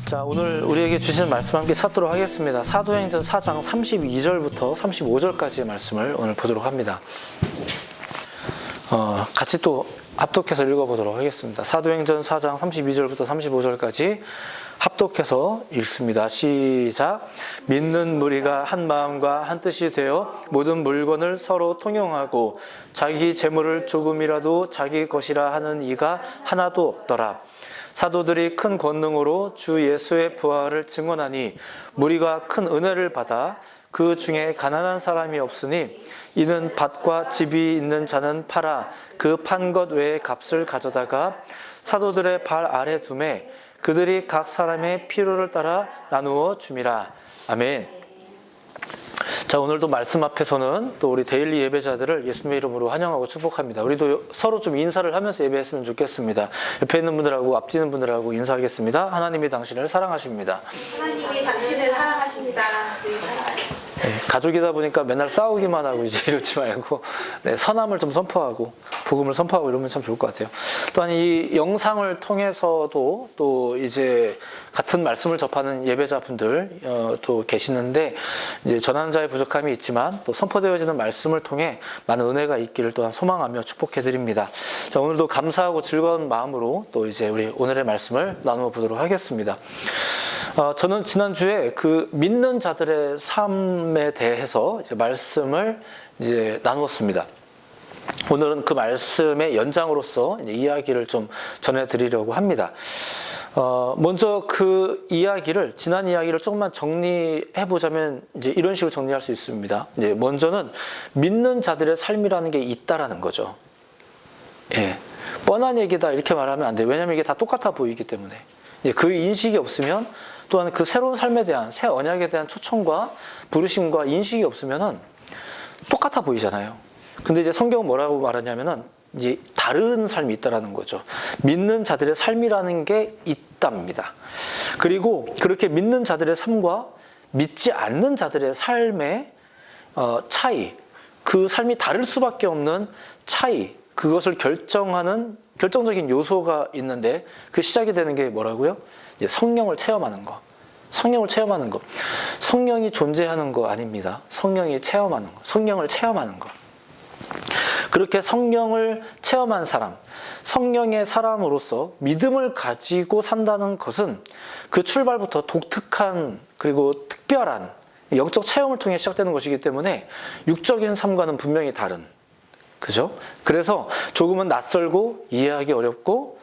자, 오늘 우리에게 주시는 말씀 함께 찾도록 하겠습니다. 사도행전 4장 32절부터 35절까지의 말씀을 오늘 보도록 합니다. 같이 또 합독해서 읽어보도록 하겠습니다. 사도행전 4장 32절부터 35절까지 합독해서 읽습니다. 시작. 믿는 무리가 한 마음과 한 뜻이 되어 모든 물건을 서로 통용하고 자기 재물을 조금이라도 자기 것이라 하는 이가 하나도 없더라. 사도들이 큰 권능으로 주 예수의 부활을 증언하니 무리가 큰 은혜를 받아 그 중에 가난한 사람이 없으니 이는 밭과 집이 있는 자는 팔아 그 판 것 외의 값을 가져다가 사도들의 발 아래 두매 그들이 각 사람의 필요를 따라 나누어 줌이라. 아멘. 자, 오늘도 말씀 앞에서는 또 우리 데일리 예배자들을 예수님의 이름으로 환영하고 축복합니다. 우리도 서로 좀 인사를 하면서 예배했으면 좋겠습니다. 옆에 있는 분들하고 앞뒤 있는 분들하고 인사하겠습니다. 하나님이 당신을 사랑하십니다. 하나님이 당신을 사랑하십니다. 늘 사랑하십니다. 네, 가족이다 보니까 맨날 싸우기만 하고 이제 이러지 말고 선함을 좀 선포하고 복음을 선포하고 이러면 참 좋을 것 같아요. 또한 이 영상을 통해서도 또 이제 같은 말씀을 접하는 예배자분들 또 계시는데 이제 전하는 자의 부족함이 있지만 또 선포되어지는 말씀을 통해 많은 은혜가 있기를 또한 소망하며 축복해 드립니다. 자, 오늘도 감사하고 즐거운 마음으로 또 이제 우리 오늘의 말씀을 나누어 보도록 하겠습니다. 저는 지난주에 그 믿는 자들의 삶에 대해서 이제 말씀을 이제 나누었습니다. 오늘은 그 말씀의 연장으로서 이제 이야기를 좀 전해드리려고 합니다. 먼저 그 이야기를, 지난 이야기를 조금만 정리해보자면 이제 이런 식으로 정리할 수 있습니다. 이제 먼저는 믿는 자들의 삶이라는 게 있다라는 거죠. 예. 뻔한 얘기다 이렇게 말하면 안 돼요. 왜냐하면 이게 다 똑같아 보이기 때문에. 그 인식이 없으면 또한 그 새로운 삶에 대한, 새 언약에 대한 초청과 부르심과 인식이 없으면은 똑같아 보이잖아요. 근데 이제 성경은 뭐라고 말하냐면은 이제 다른 삶이 있다라는 거죠. 믿는 자들의 삶이라는 게 있답니다. 그리고 그렇게 믿는 자들의 삶과 믿지 않는 자들의 삶의 차이, 그 삶이 다를 수밖에 없는 차이, 그것을 결정하는 결정적인 요소가 있는데 그 시작이 되는 게 뭐라고요? 이제 성령을 체험하는 거. 성령을 체험하는 거. 성령이 존재하는 거 아닙니다. 성령이 체험하는 거. 성령을 체험하는 거. 그렇게 성령을 체험한 사람, 성령의 사람으로서 믿음을 가지고 산다는 것은 그 출발부터 독특한 그리고 특별한 영적 체험을 통해 시작되는 것이기 때문에 육적인 삶과는 분명히 다른, 그죠? 그래서 조금은 낯설고 이해하기 어렵고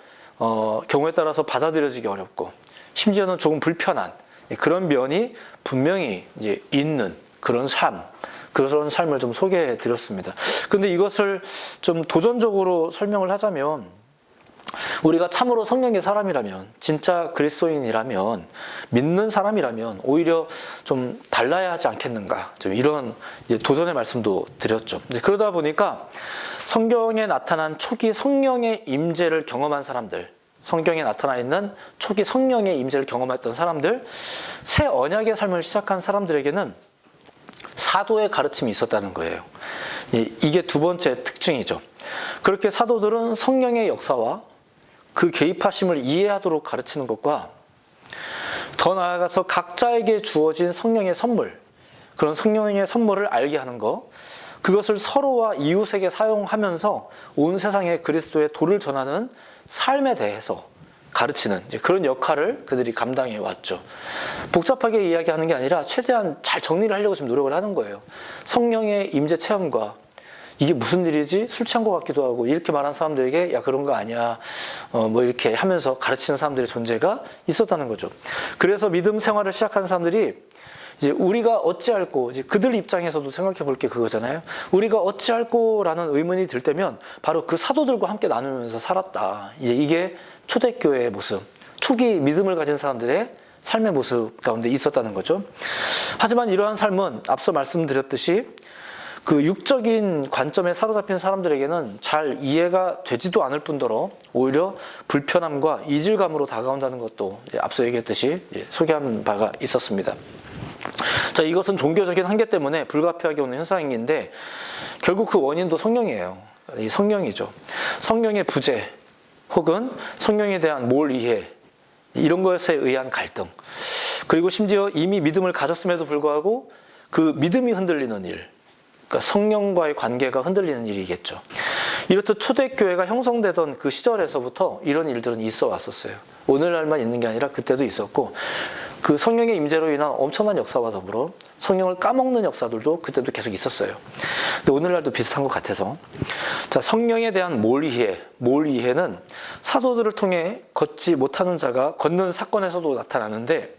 경우에 따라서 받아들여지기 어렵고 심지어는 조금 불편한 그런 면이 분명히 이제 있는 그런 삶을 좀 소개해 드렸습니다. 근데 이것을 좀 도전적으로 설명을 하자면 우리가 참으로 성령의 사람이라면, 진짜 그리스도인이라면, 믿는 사람이라면 오히려 좀 달라야 하지 않겠는가, 좀 이런 도전의 말씀도 드렸죠. 그러다 보니까 성경에 나타난 초기 성령의 임재를 경험한 사람들, 성경에 나타나 있는 초기 성령의 임재를 경험했던 사람들, 새 언약의 삶을 시작한 사람들에게는 사도의 가르침이 있었다는 거예요. 이게 두 번째 특징이죠. 그렇게 사도들은 성령의 역사와 그 개입하심을 이해하도록 가르치는 것과 더 나아가서 각자에게 주어진 성령의 선물, 그런 성령의 선물을 알게 하는 것, 그것을 서로와 이웃에게 사용하면서 온 세상에 그리스도의 도를 전하는 삶에 대해서 가르치는 그런 역할을 그들이 감당해 왔죠. 복잡하게 이야기하는 게 아니라 최대한 잘 정리를 하려고 지금 노력을 하는 거예요. 성령의 임재 체험과 이게 무슨 일이지? 술 취한 것 같기도 하고 이렇게 말하는 사람들에게 야 그런 거 아니야 뭐 이렇게 하면서 가르치는 사람들의 존재가 있었다는 거죠. 그래서 믿음 생활을 시작한 사람들이 이제 우리가 어찌할꼬, 이제 그들 입장에서도 생각해 볼 게 그거잖아요. 우리가 어찌할꼬라는 의문이 들 때면 바로 그 사도들과 함께 나누면서 살았다. 이게 초대교회의 모습, 초기 믿음을 가진 사람들의 삶의 모습 가운데 있었다는 거죠. 하지만 이러한 삶은 앞서 말씀드렸듯이 그 육적인 관점에 사로잡힌 사람들에게는 잘 이해가 되지도 않을 뿐더러 오히려 불편함과 이질감으로 다가온다는 것도 앞서 얘기했듯이 소개한 바가 있었습니다. 자, 이것은 종교적인 한계 때문에 불가피하게 오는 현상인데 결국 그 원인도 성령이에요. 이 성령이죠. 성령의 부재 혹은 성령에 대한 몰이해, 이런 것에 의한 갈등. 그리고 심지어 이미 믿음을 가졌음에도 불구하고 그 믿음이 흔들리는 일. 그러니까 성령과의 관계가 흔들리는 일이겠죠. 이렇듯 초대교회가 형성되던 그 시절에서부터 이런 일들은 있어 왔었어요. 오늘날만 있는 게 아니라 그때도 있었고, 그 성령의 임재로 인한 엄청난 역사와 더불어 성령을 까먹는 역사들도 그때도 계속 있었어요. 근데 오늘날도 비슷한 것 같아서, 자, 성령에 대한 몰이해는 사도들을 통해 걷지 못하는 자가 걷는 사건에서도 나타나는데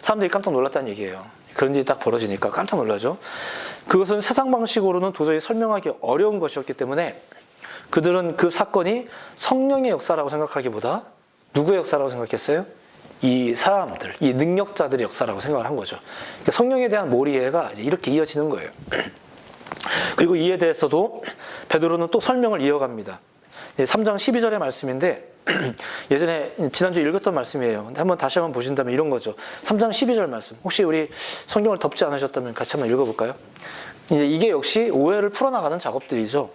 사람들이 깜짝 놀랐다는 얘기예요. 그런 일이 딱 벌어지니까 깜짝 놀라죠. 그것은 세상 방식으로는 도저히 설명하기 어려운 것이었기 때문에 그들은 그 사건이 성령의 역사라고 생각하기보다 누구의 역사라고 생각했어요? 이 사람들, 이 능력자들의 역사라고 생각을 한 거죠. 그러니까 성령에 대한 몰이해가 이렇게 이어지는 거예요. 그리고 이에 대해서도 베드로는 또 설명을 이어갑니다. 3장 12절의 말씀인데 예전에 지난주 읽었던 말씀이에요. 근데 한번 다시 한번 보신다면 이런 거죠. 3장 12절 말씀. 혹시 우리 성경을 덮지 않으셨다면 같이 한번 읽어볼까요? 이제 이게 역시 오해를 풀어나가는 작업들이죠.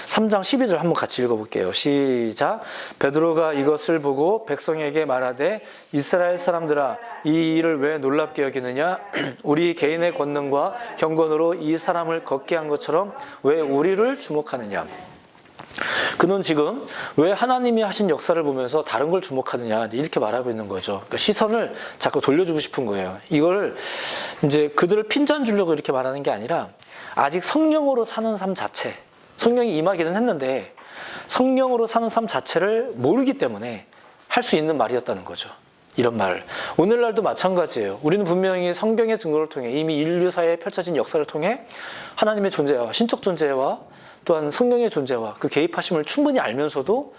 3장 12절 한번 같이 읽어볼게요. 시작. 베드로가 이것을 보고 백성에게 말하되 이스라엘 사람들아 이 일을 왜 놀랍게 여기느냐? 우리 개인의 권능과 경건으로 이 사람을 걷게 한 것처럼 왜 우리를 주목하느냐? 그는 지금 왜 하나님이 하신 역사를 보면서 다른 걸 주목하느냐 이렇게 말하고 있는 거죠. 그러니까 시선을 자꾸 돌려주고 싶은 거예요. 이걸 이제 그들을 핀잔 주려고 이렇게 말하는 게 아니라 아직 성령으로 사는 삶 자체, 성령이 임하기는 했는데 성령으로 사는 삶 자체를 모르기 때문에 할 수 있는 말이었다는 거죠. 이런 말. 오늘날도 마찬가지예요. 우리는 분명히 성경의 증거를 통해 이미 인류사에 펼쳐진 역사를 통해 하나님의 존재와 신적 존재와 또한 성령의 존재와 그 개입하심을 충분히 알면서도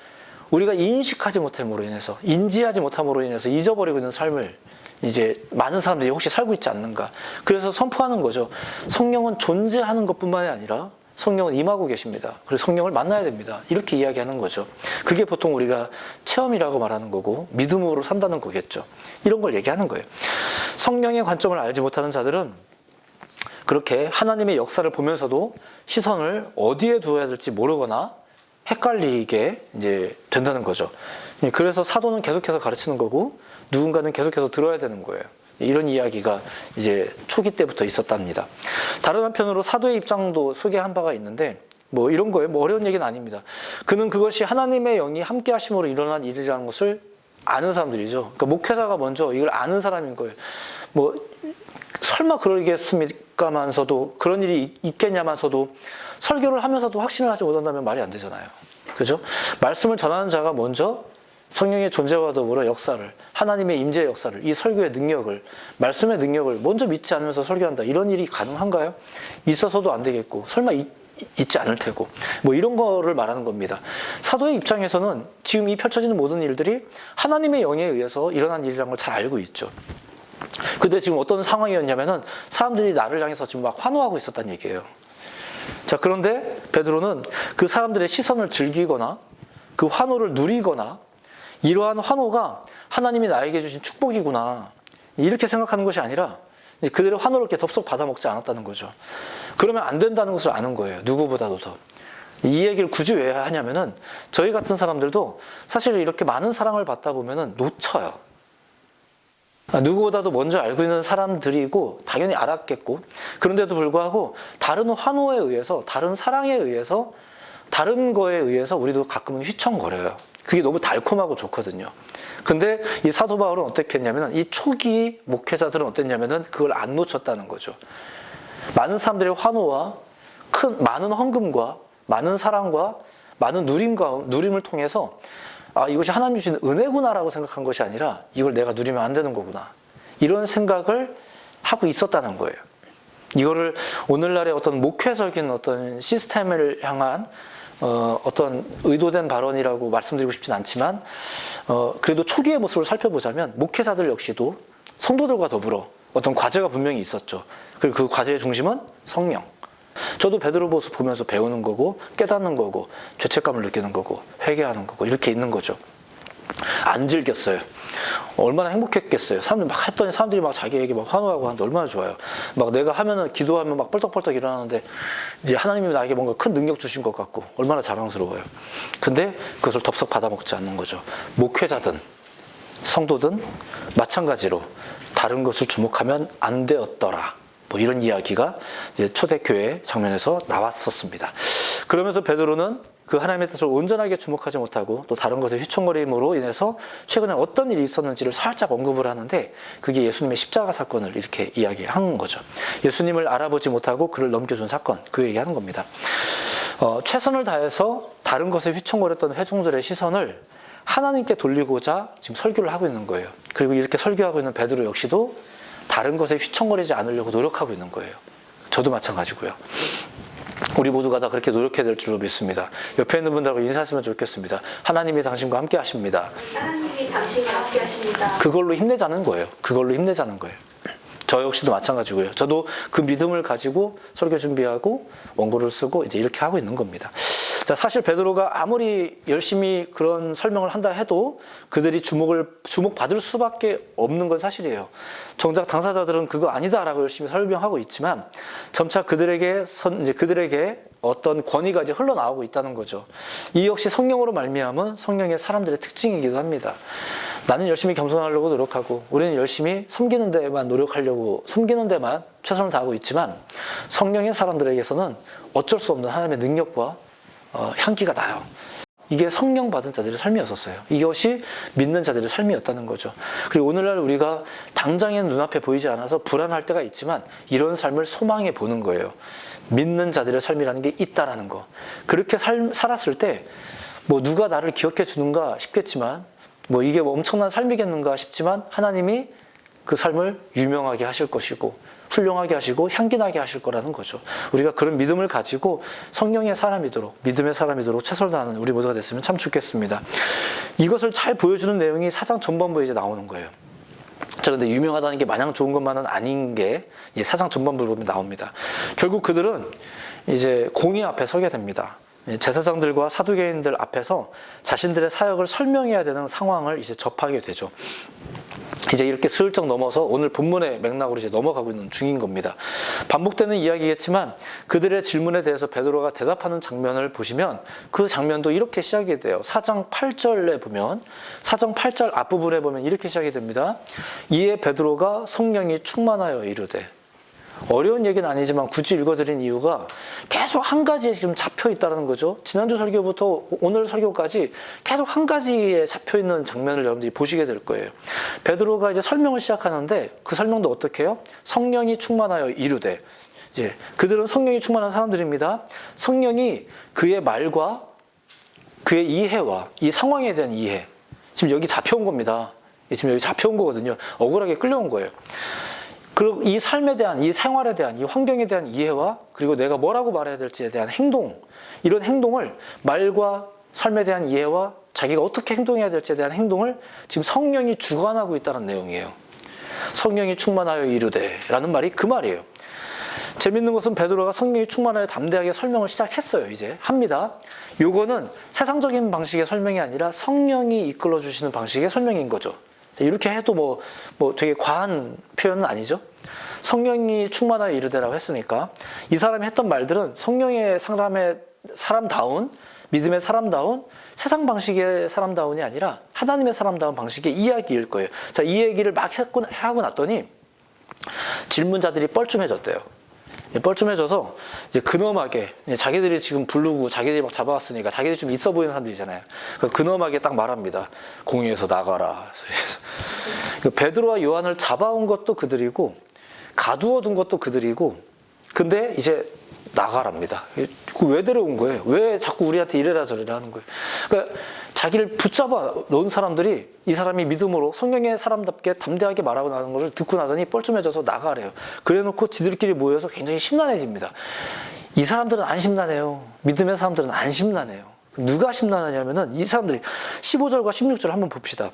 우리가 인식하지 못함으로 인해서, 인지하지 못함으로 인해서 잊어버리고 있는 삶을 이제 많은 사람들이 혹시 살고 있지 않는가. 그래서 선포하는 거죠. 성령은 존재하는 것뿐만이 아니라 성령은 임하고 계십니다. 그래서 성령을 만나야 됩니다. 이렇게 이야기하는 거죠. 그게 보통 우리가 체험이라고 말하는 거고 믿음으로 산다는 거겠죠. 이런 걸 얘기하는 거예요. 성령의 관점을 알지 못하는 자들은 그렇게 하나님의 역사를 보면서도 시선을 어디에 두어야 될지 모르거나 헷갈리게 이제 된다는 거죠. 그래서 사도는 계속해서 가르치는 거고 누군가는 계속해서 들어야 되는 거예요. 이런 이야기가 이제 초기 때부터 있었답니다. 다른 한편으로 사도의 입장도 소개한 바가 있는데 뭐 이런 거예요. 뭐 어려운 얘기는 아닙니다. 그는 그것이 하나님의 영이 함께 하심으로 일어난 일이라는 것을 아는 사람들이죠. 그러니까 목회자가 먼저 이걸 아는 사람인 거예요. 뭐 설마 그러겠습니까만서도 그런 일이 있겠냐만서도 설교를 하면서도 확신을 하지 못한다면 말이 안 되잖아요. 그죠? 말씀을 전하는 자가 먼저 성령의 존재와 더불어 역사를, 하나님의 임재의 역사를, 이 설교의 능력을, 말씀의 능력을 먼저 믿지 않으면서 설교한다. 이런 일이 가능한가요? 있어서도 안 되겠고 설마 있지 않을 테고 뭐 이런 거를 말하는 겁니다. 사도의 입장에서는 지금 이 펼쳐지는 모든 일들이 하나님의 영에 의해서 일어난 일이라는 걸 잘 알고 있죠. 근데 지금 어떤 상황이었냐면은 사람들이 나를 향해서 지금 막 환호하고 있었다는 얘기예요. 자, 그런데 베드로는 그 사람들의 시선을 즐기거나 그 환호를 누리거나 이러한 환호가 하나님이 나에게 주신 축복이구나 이렇게 생각하는 것이 아니라 그들의 환호를 이렇게 덥석 받아먹지 않았다는 거죠. 그러면 안 된다는 것을 아는 거예요. 누구보다도 더. 이 얘기를 굳이 왜 하냐면은 저희 같은 사람들도 사실 이렇게 많은 사랑을 받다 보면은 놓쳐요. 누구보다도 먼저 알고 있는 사람들이고 당연히 알았겠고 그런데도 불구하고 다른 환호에 의해서 다른 사랑에 의해서 다른 거에 의해서 우리도 가끔은 휘청거려요. 그게 너무 달콤하고 좋거든요. 근데 이 사도 바울은 어떻게 했냐면 이 초기 목회자들은 어땠냐면은 그걸 안 놓쳤다는 거죠. 많은 사람들의 환호와 많은 헌금과 많은 사랑과 많은 누림을 통해서 아, 이것이 하나님 주신 은혜구나라고 생각한 것이 아니라 이걸 내가 누리면 안 되는 거구나. 이런 생각을 하고 있었다는 거예요. 이거를 오늘날의 어떤 목회적인 어떤 시스템을 향한 어떤 의도된 발언이라고 말씀드리고 싶진 않지만 그래도 초기의 모습을 살펴보자면 목회자들 역시도 성도들과 더불어 어떤 과제가 분명히 있었죠. 그리고 그 과제의 중심은 성령. 저도 베드로 모습 보면서 배우는 거고 깨닫는 거고 죄책감을 느끼는 거고 회개하는 거고 이렇게 있는 거죠. 안 즐겼어요. 얼마나 행복했겠어요. 사람들이 막 했더니 사람들이 막 자기에게 막 환호하고 하는데 얼마나 좋아요. 막 내가 하면은 기도하면 막 뻘떡뻘떡 일어나는데 이제 하나님이 나에게 뭔가 큰 능력 주신 것 같고 얼마나 자랑스러워요. 근데 그것을 덥석 받아먹지 않는 거죠. 목회자든 성도든 마찬가지로 다른 것을 주목하면 안 되었더라. 뭐 이런 이야기가 이제 초대교회 장면에서 나왔었습니다. 그러면서 베드로는 그 하나님의 뜻을 온전하게 주목하지 못하고 또 다른 것의 휘청거림으로 인해서 최근에 어떤 일이 있었는지를 살짝 언급을 하는데 그게 예수님의 십자가 사건을 이렇게 이야기한 거죠. 예수님을 알아보지 못하고 그를 넘겨준 사건, 그 얘기하는 겁니다. 최선을 다해서 다른 것에 휘청거렸던 회중들의 시선을 하나님께 돌리고자 지금 설교를 하고 있는 거예요. 그리고 이렇게 설교하고 있는 베드로 역시도 다른 것에 휘청거리지 않으려고 노력하고 있는 거예요. 저도 마찬가지고요. 우리 모두가 다 그렇게 노력해야 될 줄로 믿습니다. 옆에 있는 분들하고 인사하시면 좋겠습니다. 하나님이 당신과 함께 하십니다. 하나님이 당신과 함께 하십니다. 그걸로 힘내자는 거예요. 그걸로 힘내자는 거예요. 저 역시도 마찬가지고요. 저도 그 믿음을 가지고 설교 준비하고 원고를 쓰고 이제 이렇게 하고 있는 겁니다. 자, 사실 베드로가 아무리 열심히 그런 설명을 한다 해도 그들이 주목받을 수밖에 없는 건 사실이에요. 정작 당사자들은 그거 아니다라고 열심히 설명하고 있지만 점차 그들에게 어떤 권위가 이제 흘러나오고 있다는 거죠. 이 역시 성령으로 말미암은 성령의 사람들의 특징이기도 합니다. 나는 열심히 겸손하려고 노력하고 우리는 열심히 섬기는 데만 노력하려고 섬기는 데만 최선을 다하고 있지만 성령의 사람들에게서는 어쩔 수 없는 하나님의 능력과 향기가 나요. 이게 성령 받은 자들의 삶이었었어요. 이것이 믿는 자들의 삶이었다는 거죠. 그리고 오늘날 우리가 당장에는 눈앞에 보이지 않아서 불안할 때가 있지만 이런 삶을 소망해 보는 거예요. 믿는 자들의 삶이라는 게 있다라는 거. 그렇게 살았을 때 뭐 누가 나를 기억해 주는가 싶겠지만 뭐 이게 뭐 엄청난 삶이겠는가 싶지만 하나님이 그 삶을 유명하게 하실 것이고 훌륭하게 하시고 향기나게 하실 거라는 거죠. 우리가 그런 믿음을 가지고 성령의 사람이도록 믿음의 사람이도록 최선을 다하는 우리 모두가 됐으면 참 좋겠습니다. 이것을 잘 보여주는 내용이 4장 전반부에 이제 나오는 거예요. 자, 근데 유명하다는 게 마냥 좋은 것만은 아닌 게 4장 전반부를 보면 나옵니다. 결국 그들은 이제 공의 앞에 서게 됩니다. 제사장들과 사두개인들 앞에서 자신들의 사역을 설명해야 되는 상황을 이제 접하게 되죠. 이제 이렇게 슬쩍 넘어서 오늘 본문의 맥락으로 이제 넘어가고 있는 중인 겁니다. 반복되는 이야기겠지만 그들의 질문에 대해서 베드로가 대답하는 장면을 보시면 그 장면도 이렇게 시작이 돼요. 4장 8절에 보면 4장 8절 앞부분에 보면 이렇게 시작이 됩니다. 이에 베드로가 성령이 충만하여 이르되, 어려운 얘기는 아니지만 굳이 읽어드린 이유가 계속 한 가지에 지금 잡혀 있다는 거죠. 지난주 설교부터 오늘 설교까지 계속 한 가지에 잡혀 있는 장면을 여러분들이 보시게 될 거예요. 베드로가 이제 설명을 시작하는데 그 설명도 어떻게 해요? 성령이 충만하여 이르되, 이제 그들은 성령이 충만한 사람들입니다. 성령이 그의 말과 그의 이해와 이 상황에 대한 이해, 지금 여기 잡혀온 겁니다. 지금 여기 잡혀온 거거든요. 억울하게 끌려온 거예요. 그리고 이 삶에 대한, 이 생활에 대한, 이 환경에 대한 이해와 그리고 내가 뭐라고 말해야 될지에 대한 행동, 이런 행동을 말과 삶에 대한 이해와 자기가 어떻게 행동해야 될지에 대한 행동을 지금 성령이 주관하고 있다는 내용이에요. 성령이 충만하여 이르되 라는 말이 그 말이에요. 재밌는 것은 베드로가 성령이 충만하여 담대하게 설명을 시작했어요. 이제 합니다. 요거는 세상적인 방식의 설명이 아니라 성령이 이끌어 주시는 방식의 설명인 거죠. 이렇게 해도 뭐 되게 과한 표현은 아니죠. 성령이 충만하여 이르되라고 했으니까 이 사람이 했던 말들은 성령의 사람다운, 믿음의 사람다운, 세상 방식의 사람다운이 아니라 하나님의 사람다운 방식의 이야기일 거예요. 자, 이 얘기를 막 하고 났더니 질문자들이 뻘쭘해졌대요. 뻘쭘해져서 이제 근엄하게 자기들이 지금 부르고 자기들이 막 잡아왔으니까 자기들이 좀 있어 보이는 사람들이잖아요. 근엄하게 딱 말합니다. 공의에서 나가라. 그래서 베드로와 요한을 잡아온 것도 그들이고 가두어둔 것도 그들이고, 근데 이제 나가랍니다. 왜 데려온 거예요? 왜 자꾸 우리한테 이래라 저래라 하는 거예요? 그러니까 자기를 붙잡아 놓은 사람들이 이 사람이 믿음으로 성령의 사람답게 담대하게 말하고 나는 것을 듣고 나더니 뻘쭘해져서 나가래요. 그래놓고 지들끼리 모여서 굉장히 심란해집니다. 이 사람들은 안 심란해요. 믿음의 사람들은 안 심란해요. 누가 심란하냐면은 이 사람들이 15절과 16절 한번 봅시다.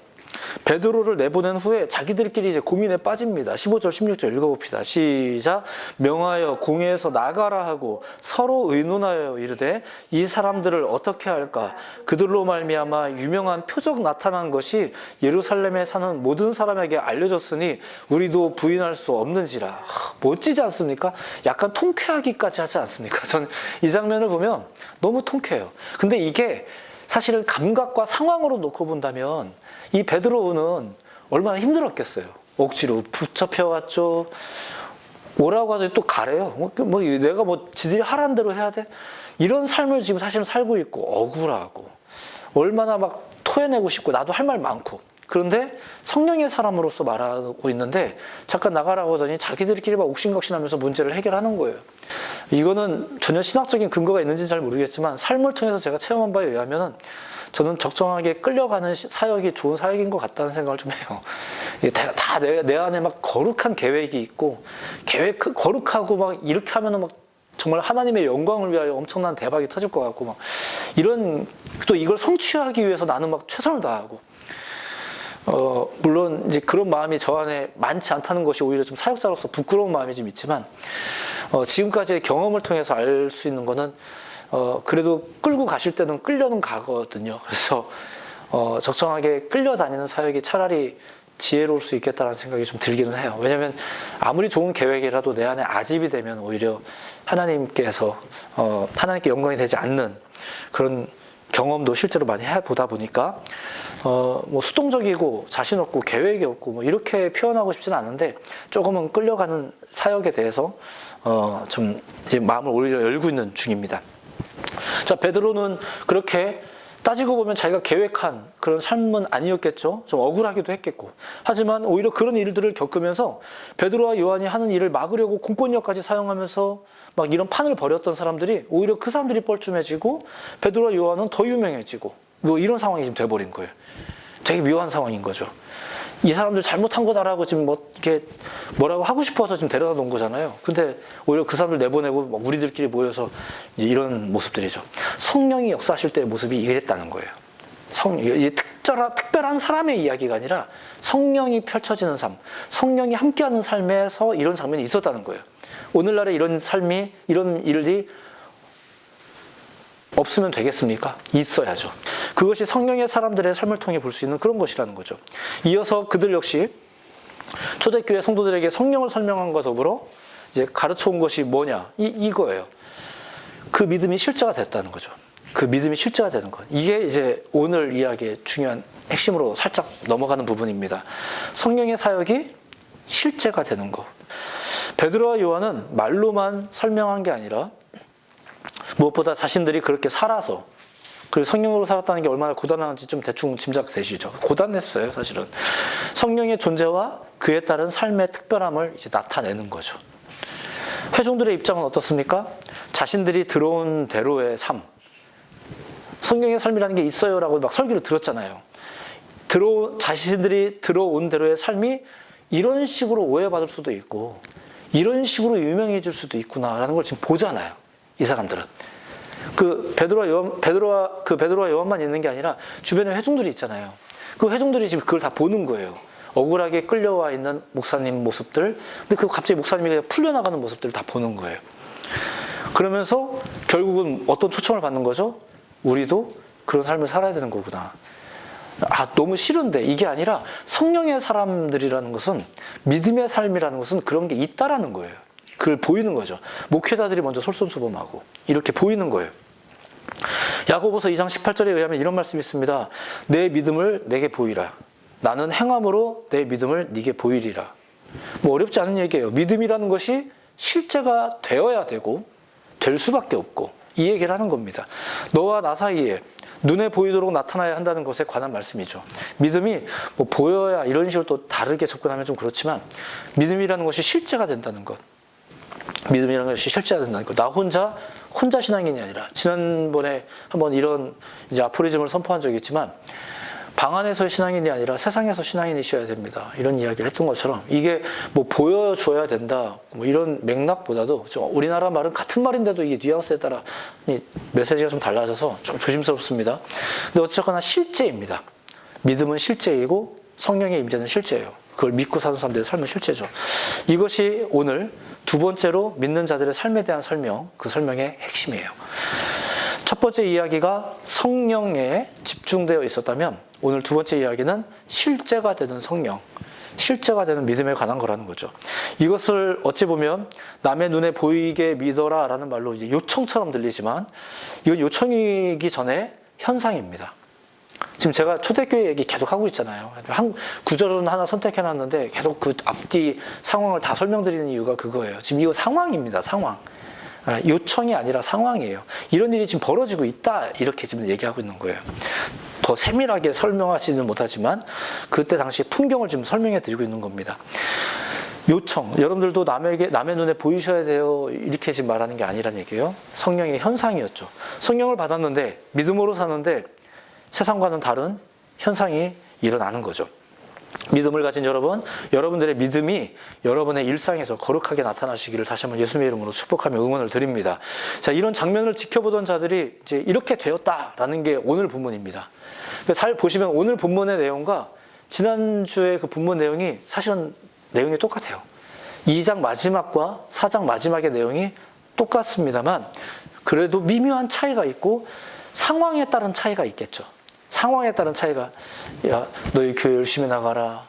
베드로를 내보낸 후에 자기들끼리 이제 고민에 빠집니다. 15절 16절 읽어봅시다. 시작. 명하여 공회에서 나가라 하고 서로 의논하여 이르되 이 사람들을 어떻게 할까? 그들로 말미암아 유명한 표적 나타난 것이 예루살렘에 사는 모든 사람에게 알려졌으니 우리도 부인할 수 없는지라. 멋지지 않습니까? 약간 통쾌하기까지 하지 않습니까? 저는 이 장면을 보면 너무 통쾌해요. 근데 이게 사실은 감각과 상황으로 놓고 본다면 이 베드로는 얼마나 힘들었겠어요. 억지로 붙잡혀왔죠. 오라고 하더니 또 가래요. 뭐 내가 뭐 지들이 하라는 대로 해야 돼? 이런 삶을 지금 사실은 살고 있고 억울하고 얼마나 막 토해내고 싶고 나도 할 말 많고 그런데 성령의 사람으로서 말하고 있는데 잠깐 나가라고 하더니 자기들끼리 막 옥신각신하면서 문제를 해결하는 거예요. 이거는 전혀 신학적인 근거가 있는지는 잘 모르겠지만 삶을 통해서 제가 체험한 바에 의하면은 저는 적정하게 끌려가는 사역이 좋은 사역인 것 같다는 생각을 좀 해요. 이게 다 내 안에 막 거룩한 계획이 있고 거룩하고 막 이렇게 하면은 막 정말 하나님의 영광을 위하여 엄청난 대박이 터질 것 같고 막 이런 또 이걸 성취하기 위해서 나는 막 최선을 다하고 물론 이제 그런 마음이 저 안에 많지 않다는 것이 오히려 좀 사역자로서 부끄러운 마음이 좀 있지만 지금까지의 경험을 통해서 알 수 있는 거는 그래도 끌고 가실 때는 끌려는 가거든요. 그래서 적정하게 끌려다니는 사역이 차라리 지혜로울 수 있겠다는 생각이 좀 들기는 해요. 왜냐하면 아무리 좋은 계획이라도 내 안에 아집이 되면 오히려 하나님께서 하나님께 영광이 되지 않는 그런 경험도 실제로 많이 해보다 보니까 뭐 수동적이고 자신 없고 계획이 없고 뭐 이렇게 표현하고 싶지는 않은데 조금은 끌려가는 사역에 대해서 좀 이제 마음을 오히려 열고 있는 중입니다. 자, 베드로는 그렇게 따지고 보면 자기가 계획한 그런 삶은 아니었겠죠. 좀 억울하기도 했겠고. 하지만 오히려 그런 일들을 겪으면서 베드로와 요한이 하는 일을 막으려고 공권력까지 사용하면서 막 이런 판을 벌였던 사람들이 오히려 그 사람들이 뻘쭘해지고 베드로와 요한은 더 유명해지고 뭐 이런 상황이 지금 돼버린 거예요. 되게 묘한 상황인 거죠. 이 사람들 잘못한 거다라고 지금 뭐 이렇게 뭐라고 하고 싶어서 지금 데려다 놓은 거잖아요. 근데 오히려 그 사람들 내보내고 막 우리들끼리 모여서 이제 이런 모습들이죠. 성령이 역사하실 때의 모습이 이랬다는 거예요. 이게 특별한 사람의 이야기가 아니라 성령이 펼쳐지는 삶, 성령이 함께하는 삶에서 이런 장면이 있었다는 거예요. 오늘날에 이런 삶이, 이런 일이 없으면 되겠습니까? 있어야죠. 그것이 성령의 사람들의 삶을 통해 볼 수 있는 그런 것이라는 거죠. 이어서 그들 역시 초대교회 성도들에게 성령을 설명함과 더불어 이제 가르쳐 온 것이 뭐냐? 이거예요. 그 믿음이 실제가 됐다는 거죠. 그 믿음이 실제가 되는 것. 이게 이제 오늘 이야기의 중요한 핵심으로 살짝 넘어가는 부분입니다. 성령의 사역이 실제가 되는 것. 베드로와 요한은 말로만 설명한 게 아니라 무엇보다 자신들이 그렇게 살아서 그리고 성령으로 살았다는 게 얼마나 고단한지 좀 대충 짐작되시죠. 고단했어요, 사실은. 성령의 존재와 그에 따른 삶의 특별함을 이제 나타내는 거죠. 회중들의 입장은 어떻습니까? 자신들이 들어온 대로의 삶, 성령의 삶이라는 게 있어요라고 막 설교를 들었잖아요. 자신들이 들어온 대로의 삶이 이런 식으로 오해받을 수도 있고 이런 식으로 유명해질 수도 있구나라는 걸 지금 보잖아요. 이 사람들은. 베드로와 요한만 있는 게 아니라 주변에 회중들이 있잖아요. 그 회중들이 지금 그걸 다 보는 거예요. 억울하게 끌려와 있는 목사님 모습들, 근데 그 갑자기 목사님이 그냥 풀려나가는 모습들을 다 보는 거예요. 그러면서 결국은 어떤 초청을 받는 거죠? 우리도 그런 삶을 살아야 되는 거구나. 너무 싫은데 이게 아니라 성령의 사람들이라는 것은 믿음의 삶이라는 것은 그런 게 있다라는 거예요. 그걸 보이는 거죠. 목회자들이 먼저 솔선수범하고 이렇게 보이는 거예요. 야고보서 2장 18절에 의하면 이런 말씀이 있습니다. 내 믿음을 내게 보이라. 나는 행함으로 내 믿음을 네게 보이리라. 뭐 어렵지 않은 얘기예요. 믿음이라는 것이 실제가 되어야 되고 될 수밖에 없고 이 얘기를 하는 겁니다. 너와 나 사이에 눈에 보이도록 나타나야 한다는 것에 관한 말씀이죠. 믿음이 뭐 보여야 이런 식으로 또 다르게 접근하면 좀 그렇지만 믿음이라는 것이 실제가 된다는 것. 믿음이라는 것이 실제가 된다는 것. 나 혼자 신앙인이 아니라 지난번에 한번 이런 이제 아포리즘을 선포한 적이 있지만 방 안에서의 신앙인이 아니라 세상에서 신앙인이셔야 됩니다. 이런 이야기를 했던 것처럼 이게 뭐 보여줘야 된다 뭐 이런 맥락보다도 좀 우리나라 말은 같은 말인데도 이게 뉘앙스에 따라 메시지가 좀 달라져서 좀 조심스럽습니다. 근데 어쨌거나 실제입니다. 믿음은 실제이고 성령의 임재는 실제예요. 그걸 믿고 사는 사람들의 삶은 실제죠. 이것이 오늘 두 번째로 믿는 자들의 삶에 대한 설명, 그 설명의 핵심이에요. 첫 번째 이야기가 성령에 집중되어 있었다면 오늘 두 번째 이야기는 실제가 되는 성령, 실제가 되는 믿음에 관한 거라는 거죠. 이것을 어찌 보면 남의 눈에 보이게 믿어라 라는 말로 이제 요청처럼 들리지만 이건 요청이기 전에 현상입니다. 지금 제가 초대교회 얘기 계속 하고 있잖아요. 한 구절은 하나 선택해놨는데 계속 그 앞뒤 상황을 다 설명드리는 이유가 그거예요. 지금 이거 상황입니다. 상황. 요청이 아니라 상황이에요. 이런 일이 지금 벌어지고 있다 이렇게 지금 얘기하고 있는 거예요. 더 세밀하게 설명하지는 못하지만 그때 당시 풍경을 지금 설명해 드리고 있는 겁니다. 요청, 여러분들도 남의 눈에 보이셔야 돼요 이렇게 지금 말하는 게 아니란 얘기예요. 성령의 현상이었죠. 성령을 받았는데 믿음으로 사는데 세상과는 다른 현상이 일어나는 거죠. 믿음을 가진 여러분, 여러분들의 믿음이 여러분의 일상에서 거룩하게 나타나시기를 다시 한번 예수님의 이름으로 축복하며 응원을 드립니다. 자, 이런 장면을 지켜보던 자들이 이제 이렇게 되었다라는 게 오늘 본문입니다. 잘 보시면 오늘 본문의 내용과 지난주에 그 본문 내용이 사실은 내용이 똑같아요. 2장 마지막과 4장 마지막의 내용이 똑같습니다만 그래도 미묘한 차이가 있고 상황에 따른 차이가 있겠죠. 상황에 따른 차이가, 야, 너희 교회 열심히 나가라.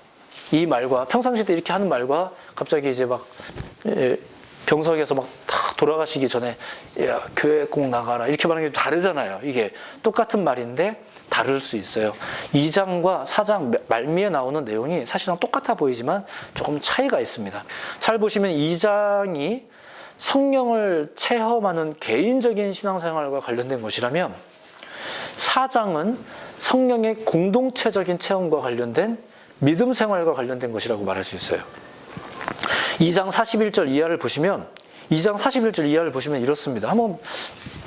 이 말과 평상시 때 이렇게 하는 말과 갑자기 이제 막 병석에서 막 다 돌아가시기 전에 야, 교회 꼭 나가라. 이렇게 말하는 게 다르잖아요. 이게 똑같은 말인데 다를 수 있어요. 2장과 4장 말미에 나오는 내용이 사실상 똑같아 보이지만 조금 차이가 있습니다. 잘 보시면 2장이 성령을 체험하는 개인적인 신앙생활과 관련된 것이라면 4장은 성령의 공동체적인 체험과 관련된 믿음 생활과 관련된 것이라고 말할 수 있어요. 2장 41절 이하를 보시면 2장 41절 이하를 보시면 이렇습니다. 한번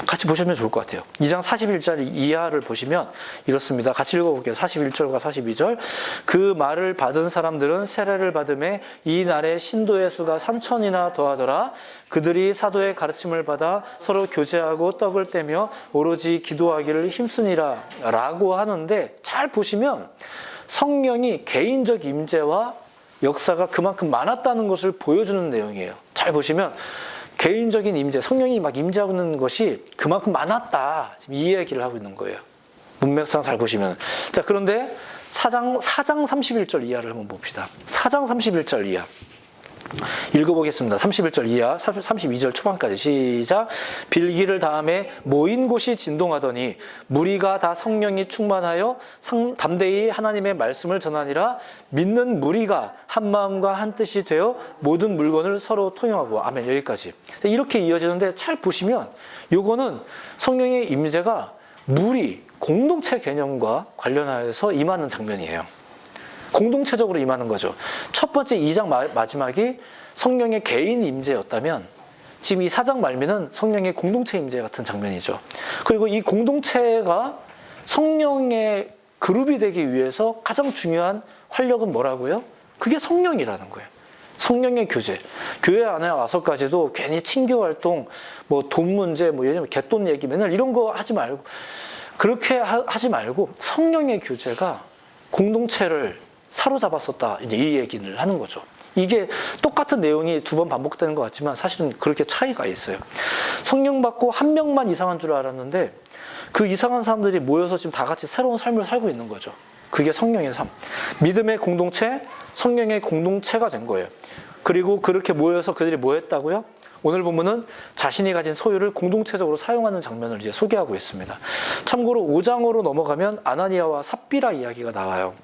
같이 보시면 좋을 것 같아요. 2장 41절 이하를 보시면 이렇습니다. 같이 읽어볼게요. 41절과 42절. 그 말을 받은 사람들은 세례를 받음에 이 날에 신도의 수가 3,000이나 더하더라. 그들이 사도의 가르침을 받아 서로 교제하고 떡을 떼며 오로지 기도하기를 힘쓰니라 라고 하는데 잘 보시면 성령이 개인적 임재와 역사가 그만큼 많았다는 것을 보여주는 내용이에요. 잘 보시면 개인적인 임재, 성령이 막 임재하고 있는 것이 그만큼 많았다. 지금 이 얘기를 하고 있는 거예요. 문맥상 잘 보시면. 자, 그런데 4장 31절 이하를 한번 봅시다. 4장 31절 이하. 읽어보겠습니다. 31절 이하, 32절 초반까지 시작. 빌기를 다음에 모인 곳이 진동하더니 무리가 다 성령이 충만하여 담대히 하나님의 말씀을 전하니라. 믿는 무리가 한 마음과 한 뜻이 되어 모든 물건을 서로 통용하고. 아멘. 여기까지. 이렇게 이어지는데 잘 보시면 요거는 성령의 임재가 무리, 공동체 개념과 관련하여서 임하는 장면이에요. 공동체적으로 임하는 거죠. 첫 번째 2장 마지막이 성령의 개인 임재였다면 지금 이 4장 말미는 성령의 공동체 임재 같은 장면이죠. 그리고 이 공동체가 성령의 그룹이 되기 위해서 가장 중요한 활력은 뭐라고요? 그게 성령이라는 거예요. 성령의 교제. 교회 안에 와서까지도 괜히 친교 활동, 뭐 돈 문제, 뭐 예전에 갯돈 얘기 맨날 이런 거 하지 말고 그렇게 하지 말고 성령의 교제가 공동체를 사로잡았었다. 이제 이 얘기를 하는 거죠. 이게 똑같은 내용이 두 번 반복되는 것 같지만 사실은 그렇게 차이가 있어요. 성령 받고 한 명만 이상한 줄 알았는데 그 이상한 사람들이 모여서 지금 다 같이 새로운 삶을 살고 있는 거죠. 그게 성령의 삶. 믿음의 공동체, 성령의 공동체가 된 거예요. 그리고 그렇게 모여서 그들이 뭐 했다고요? 오늘 본문은 자신이 가진 소유를 공동체적으로 사용하는 장면을 이제 소개하고 있습니다. 참고로 5장으로 넘어가면 아나니아와 삽비라 이야기가 나와요.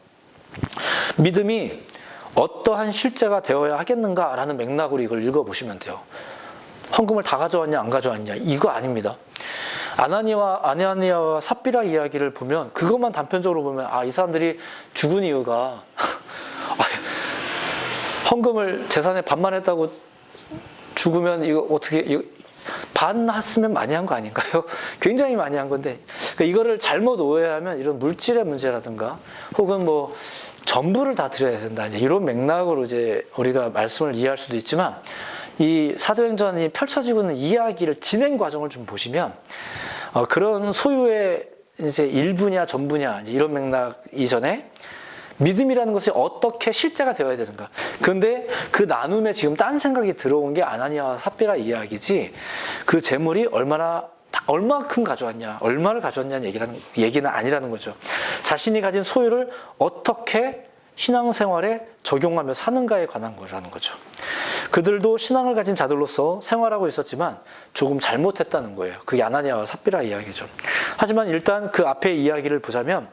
믿음이 어떠한 실제가 되어야 하겠는가라는 맥락으로 이걸 읽어보시면 돼요. 헌금을 다 가져왔냐 안 가져왔냐 이거 아닙니다. 아나니아와 삽비라 이야기를 보면 그것만 단편적으로 보면 이 사람들이 죽은 이유가 헌금을 재산의 반만 했다고 죽으면 이거 어떻게 반 했으면 많이 한 거 아닌가요? 굉장히 많이 한 건데 그러니까 이거를 잘못 오해하면 이런 물질의 문제라든가 혹은 뭐 전부를 다 드려야 된다. 이제 이런 맥락으로 이제 우리가 말씀을 이해할 수도 있지만 이 사도행전이 펼쳐지고 있는 이야기를 진행 과정을 좀 보시면 그런 소유의 이제 일부냐 전부냐 이제 이런 맥락 이전에 믿음이라는 것이 어떻게 실제가 되어야 되는가. 그런데 그 나눔에 지금 딴 생각이 들어온 게 아나니아와 삽비라 이야기지 그 재물이 얼마큼 가져왔냐, 얼마를 가져왔냐는 얘기는 아니라는 거죠. 자신이 가진 소유를 어떻게 신앙생활에 적용하며 사는가에 관한 거라는 거죠. 그들도 신앙을 가진 자들로서 생활하고 있었지만 조금 잘못했다는 거예요. 그게 아나니아와 삽비라 이야기죠. 하지만 일단 그 앞에 이야기를 보자면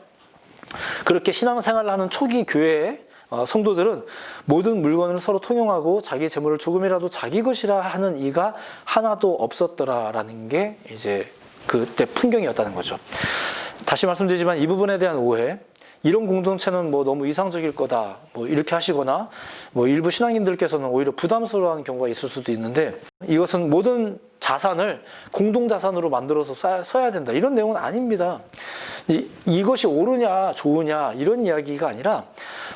그렇게 신앙생활을 하는 초기 교회의 성도들은 모든 물건을 서로 통용하고 자기 재물을 조금이라도 자기 것이라 하는 이가 하나도 없었더라라는 게 이제 그때 풍경이었다는 거죠. 다시 말씀드리지만 이 부분에 대한 오해, 이런 공동체는 뭐 너무 이상적일 거다, 뭐 이렇게 하시거나 뭐 일부 신앙인들께서는 오히려 부담스러워하는 경우가 있을 수도 있는데, 이것은 모든 자산을 공동자산으로 만들어서 써야 된다, 이런 내용은 아닙니다. 이것이 옳으냐 좋으냐 이런 이야기가 아니라,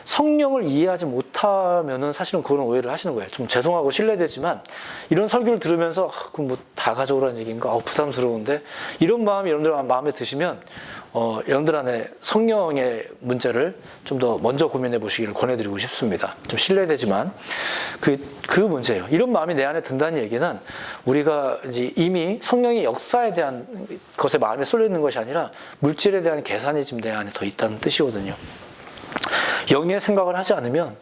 성령을 이해하지 못하면은 사실은 그런 오해를 하시는 거예요. 좀 죄송하고 실례되지만 이런 설교를 들으면서 그럼 뭐 다 가져오라는 얘기인가? 부담스러운데, 이런 마음이 여러분들 마음에 드시면 여러분들 안에 성령의 문제를 좀 더 먼저 고민해 보시기를 권해드리고 싶습니다. 좀 실례되지만 그 문제예요. 이런 마음이 내 안에 든다는 얘기는 우리가 이제 이미 성령의 역사에 대한 것에 마음에 쏠려 있는 것이 아니라 물질에 대한 계산이 지금 내 안에 더 있다는 뜻이거든요. 영의 생각을 하지 않으면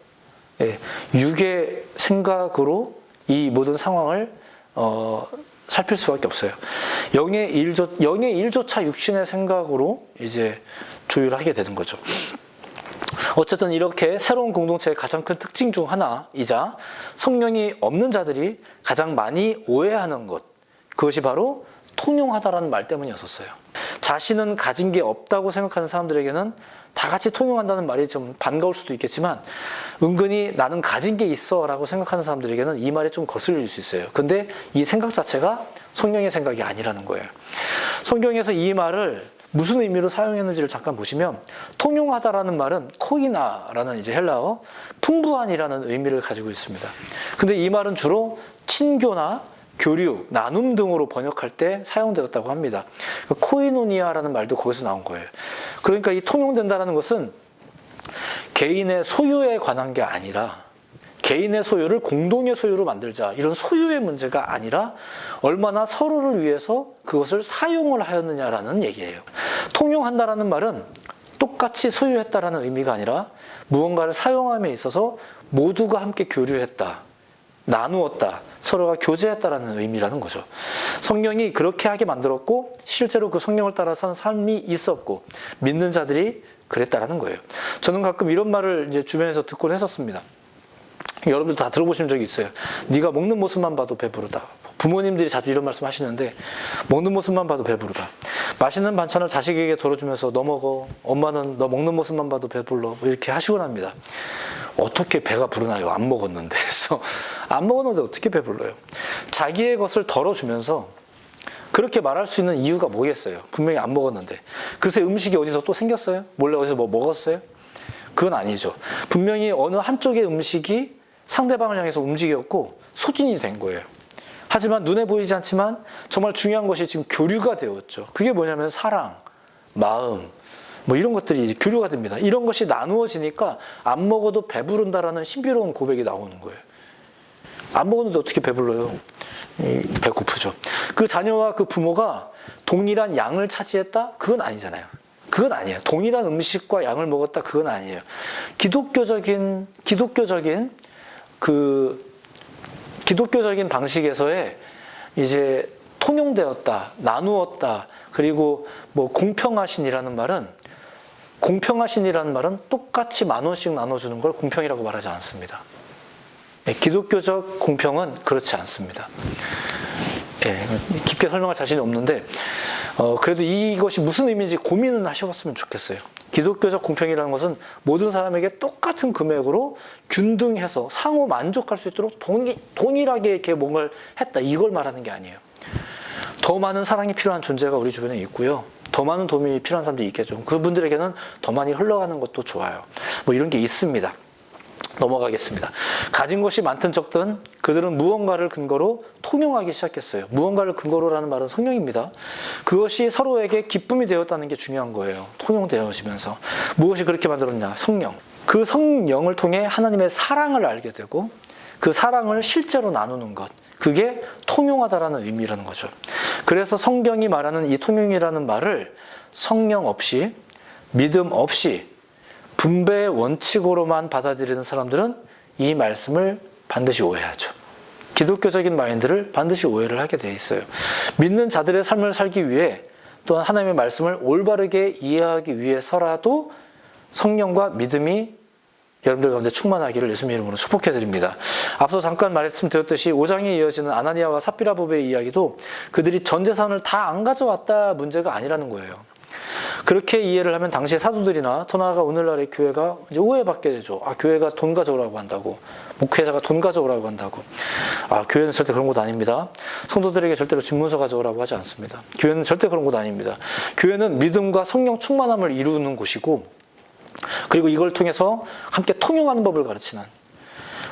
육의 생각으로 이 모든 상황을 살필 수밖에 없어요. 영의 일조차 육신의 생각으로 이제 조율하게 되는 거죠. 어쨌든 이렇게 새로운 공동체의 가장 큰 특징 중 하나이자 성령이 없는 자들이 가장 많이 오해하는 것, 그것이 바로 통용하다라는 말 때문이었어요. 자신은 가진 게 없다고 생각하는 사람들에게는 다 같이 통용한다는 말이 좀 반가울 수도 있겠지만, 은근히 나는 가진 게 있어 라고 생각하는 사람들에게는 이 말이 좀 거슬릴 수 있어요. 근데 이 생각 자체가 성령의 생각이 아니라는 거예요. 성경에서 이 말을 무슨 의미로 사용했는지를 잠깐 보시면, 통용하다라는 말은 코이나라는 이제 헬라어 풍부한이라는 의미를 가지고 있습니다. 근데 이 말은 주로 친교나 교류, 나눔 등으로 번역할 때 사용되었다고 합니다. 코이노니아라는 말도 거기서 나온 거예요. 그러니까 이 통용된다는 것은 개인의 소유에 관한 게 아니라, 개인의 소유를 공동의 소유로 만들자, 이런 소유의 문제가 아니라 얼마나 서로를 위해서 그것을 사용을 하였느냐라는 얘기예요. 통용한다라는 말은 똑같이 소유했다라는 의미가 아니라 무언가를 사용함에 있어서 모두가 함께 교류했다, 나누었다, 서로가 교제했다라는 의미라는 거죠. 성령이 그렇게 하게 만들었고, 실제로 그 성령을 따라 사는 삶이 있었고, 믿는 자들이 그랬다라는 거예요. 저는 가끔 이런 말을 이제 주변에서 듣곤 했었습니다. 여러분들 다 들어보신 적이 있어요. 네가 먹는 모습만 봐도 배부르다. 부모님들이 자주 이런 말씀 하시는데, 먹는 모습만 봐도 배부르다. 맛있는 반찬을 자식에게 덜어주면서 너 먹어, 엄마는 너 먹는 모습만 봐도 배불러, 뭐 이렇게 하시곤 합니다. 어떻게 배가 부르나요? 안 먹었는데. 그래서 안 먹었는데 어떻게 배불러요? 자기의 것을 덜어주면서 그렇게 말할 수 있는 이유가 뭐겠어요? 분명히 안 먹었는데. 그새 음식이 어디서 또 생겼어요? 몰래 어디서 뭐 먹었어요? 그건 아니죠. 분명히 어느 한쪽의 음식이 상대방을 향해서 움직였고 소진이 된 거예요. 하지만 눈에 보이지 않지만 정말 중요한 것이 지금 교류가 되었죠. 그게 뭐냐면 사랑, 마음, 뭐 이런 것들이 이제 교류가 됩니다. 이런 것이 나누어지니까 안 먹어도 배부른다라는 신비로운 고백이 나오는 거예요. 안 먹었는데 어떻게 배불러요? 배고프죠. 그 자녀와 그 부모가 동일한 양을 차지했다? 그건 아니잖아요. 그건 아니에요. 동일한 음식과 양을 먹었다? 그건 아니에요. 기독교적인 방식에서의 이제 통용되었다, 나누었다, 그리고 뭐 공평하신이라는 말은 똑같이 10,000원씩 나눠주는 걸 공평이라고 말하지 않습니다. 기독교적 공평은 그렇지 않습니다. 깊게 설명할 자신이 없는데 그래도 이것이 무슨 의미인지 고민은 하셔봤으면 좋겠어요. 기독교적 공평이라는 것은 모든 사람에게 똑같은 금액으로 균등해서 상호 만족할 수 있도록 동일하게 이렇게 뭔가를 했다, 이걸 말하는 게 아니에요. 더 많은 사랑이 필요한 존재가 우리 주변에 있고요. 더 많은 도움이 필요한 사람들이 있겠죠. 그분들에게는 더 많이 흘러가는 것도 좋아요. 뭐 이런 게 있습니다. 넘어가겠습니다. 가진 것이 많든 적든 그들은 무언가를 근거로 통용하기 시작했어요. 무언가를 근거로라는 말은 성령입니다. 그것이 서로에게 기쁨이 되었다는 게 중요한 거예요. 통용되어지면서. 무엇이 그렇게 만들었냐? 성령. 그 성령을 통해 하나님의 사랑을 알게 되고 그 사랑을 실제로 나누는 것. 그게 통용하다라는 의미라는 거죠. 그래서 성경이 말하는 이 통용이라는 말을 성령 없이, 믿음 없이 분배의 원칙으로만 받아들이는 사람들은 이 말씀을 반드시 오해하죠. 기독교적인 마인드를 반드시 오해를 하게 돼 있어요. 믿는 자들의 삶을 살기 위해, 또한 하나님의 말씀을 올바르게 이해하기 위해서라도 성령과 믿음이 여러분들 가운데 충만하기를 예수님의 이름으로 축복해드립니다. 앞서 잠깐 말씀드렸듯이 5장에 이어지는 아나니아와 삽비라 부부의 이야기도 그들이 전 재산을 다 안 가져왔다 문제가 아니라는 거예요. 그렇게 이해를 하면 당시의 사도들이나 더 나아가 오늘날의 교회가 이제 오해받게 되죠. 아, 교회가 돈 가져오라고 한다고. 목회자가 돈 가져오라고 한다고. 아, 교회는 절대 그런 곳 아닙니다. 성도들에게 절대로 집문서 가져오라고 하지 않습니다. 교회는 절대 그런 곳 아닙니다. 교회는 믿음과 성령 충만함을 이루는 곳이고, 그리고 이걸 통해서 함께 통용하는 법을 가르치는,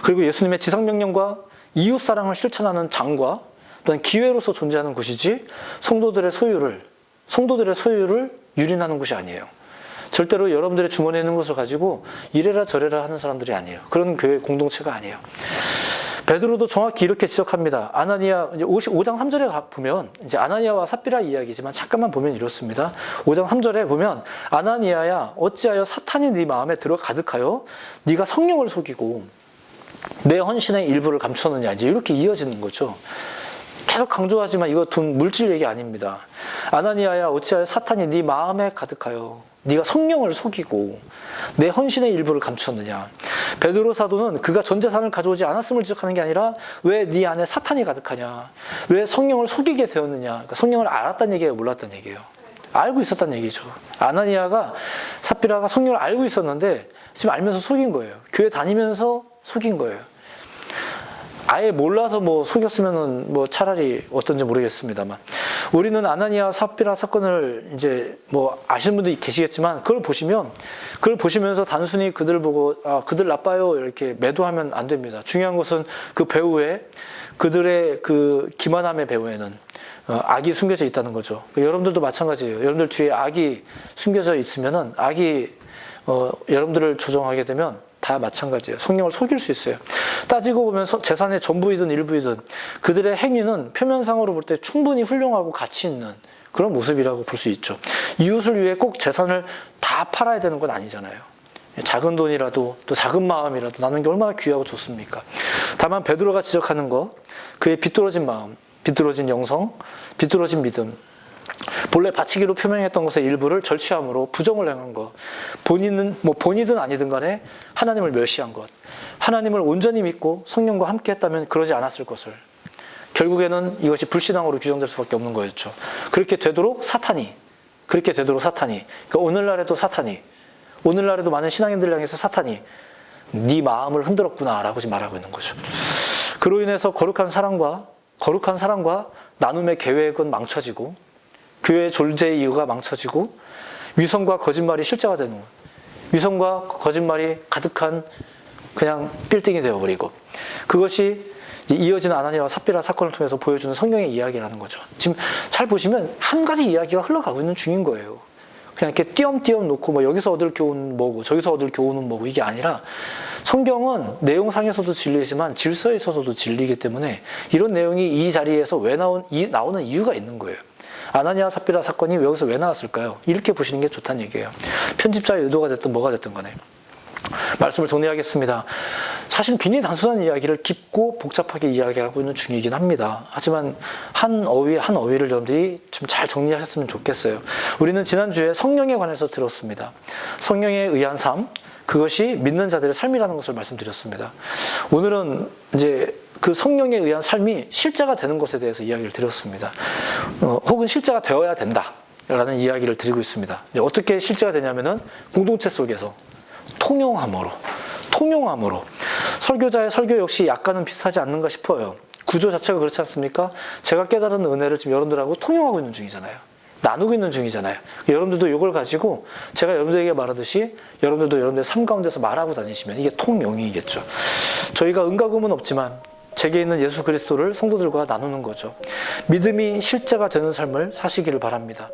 그리고 예수님의 지상명령과 이웃사랑을 실천하는 장과 또는 기회로서 존재하는 곳이지 성도들의 소유를 유린하는 곳이 아니에요. 절대로 여러분들의 주머니에 있는 것을 가지고 이래라 저래라 하는 사람들이 아니에요. 그런 교회 공동체가 아니에요. 베드로도 정확히 이렇게 지적합니다. 아나니아, 이제 5장 3절에 보면, 이제 아나니아와 삽비라 이야기지만 잠깐만 보면 이렇습니다. 5장 3절에 보면, 아나니아야, 어찌하여 사탄이 네 마음에 들어 가득하여 네가 성령을 속이고 내 헌신의 일부를 감추었느냐. 이제 이렇게 이어지는 거죠. 계속 강조하지만 이거 돈 물질 얘기 아닙니다. 아나니아야, 어찌하여 사탄이 네 마음에 가득하여 네가 성령을 속이고 내 헌신의 일부를 감추었느냐. 베드로 사도는 그가 전 재산을 가져오지 않았음을 지적하는 게 아니라 왜 네 안에 사탄이 가득하냐, 왜 성령을 속이게 되었느냐. 그러니까 성령을 알았다는 얘기예요, 몰랐다는 얘기예요? 알고 있었다는 얘기죠. 아나니아가, 삽비라가 성령을 알고 있었는데 지금 알면서 속인 거예요. 교회 다니면서 속인 거예요. 아예 몰라서 뭐 속였으면은 뭐 차라리 어떤지 모르겠습니다만, 우리는 아나니아 삽비라 사건을 이제 뭐 아시는 분도 계시겠지만 그걸 보시면서 단순히 그들 보고 아, 그들 나빠요 이렇게 매도하면 안 됩니다. 중요한 것은 그 배후에, 그들의 그 기만함의 배후에는 악이 숨겨져 있다는 거죠. 여러분들도 마찬가지예요. 여러분들 뒤에 악이 숨겨져 있으면은, 악이 여러분들을 조종하게 되면 다 마찬가지예요. 성령을 속일 수 있어요. 따지고 보면 재산의 전부이든 일부이든 그들의 행위는 표면상으로 볼 때 충분히 훌륭하고 가치 있는 그런 모습이라고 볼 수 있죠. 이웃을 위해 꼭 재산을 다 팔아야 되는 건 아니잖아요. 작은 돈이라도, 또 작은 마음이라도 나누는 게 얼마나 귀하고 좋습니까? 다만 베드로가 지적하는 거, 그의 비뚤어진 마음, 비뚤어진 영성, 비뚤어진 믿음, 본래 바치기로 표명했던 것의 일부를 절취함으로 부정을 행한 것, 본이든 아니든 간에 하나님을 멸시한 것, 하나님을 온전히 믿고 성령과 함께 했다면 그러지 않았을 것을, 결국에는 이것이 불신앙으로 규정될 수밖에 없는 거였죠. 그렇게 되도록 사탄이, 그러니까 오늘날에도 많은 신앙인들을 향해서 사탄이 네 마음을 흔들었구나 라고 지금 말하고 있는 거죠. 그로 인해서 거룩한 사랑과 나눔의 계획은 망쳐지고, 교회의 존재의 이유가 망쳐지고, 위선과 거짓말이 실제가 되는, 위선과 거짓말이 가득한 그냥 빌딩이 되어버리고, 그것이 이어지는 아나니아와 삽비라 사건을 통해서 보여주는 성경의 이야기라는 거죠. 지금 잘 보시면 한 가지 이야기가 흘러가고 있는 중인 거예요. 그냥 이렇게 띄엄띄엄 놓고 뭐 여기서 얻을 교훈은 뭐고 저기서 얻을 교훈은 뭐고 이게 아니라, 성경은 내용상에서도 진리지만 질서에 있어서도 진리이기 때문에 이런 내용이 이 자리에서 왜 나오는 이유가 있는 거예요. 아나니아 삽비라 사건이 여기서 왜 나왔을까요? 이렇게 보시는 게 좋다는 얘기예요. 편집자의 의도가 됐든 뭐가 됐든 간에. 말씀을 정리하겠습니다. 사실 굉장히 단순한 이야기를 깊고 복잡하게 이야기하고 있는 중이긴 합니다. 하지만 한 어휘를 여러분들이 좀 잘 정리하셨으면 좋겠어요. 우리는 지난주에 성령에 관해서 들었습니다. 성령에 의한 삶, 그것이 믿는 자들의 삶이라는 것을 말씀드렸습니다. 오늘은 이제 그 성령에 의한 삶이 실제가 되는 것에 대해서 이야기를 드렸습니다. 혹은 실제가 되어야 된다라는 이야기를 드리고 있습니다. 어떻게 실제가 되냐면은 공동체 속에서 통용함으로. 설교자의 설교 역시 약간은 비슷하지 않는가 싶어요. 구조 자체가 그렇지 않습니까? 제가 깨달은 은혜를 지금 여러분들하고 통용하고 있는 중이잖아요. 나누고 있는 중이잖아요. 여러분들도 이걸 가지고 제가 여러분들에게 말하듯이 여러분들도 여러분들의 삶 가운데서 말하고 다니시면 이게 통용이겠죠. 저희가 은과금은 없지만 제게 있는 예수 그리스도를 성도들과 나누는 거죠. 믿음이 실제가 되는 삶을 사시기를 바랍니다.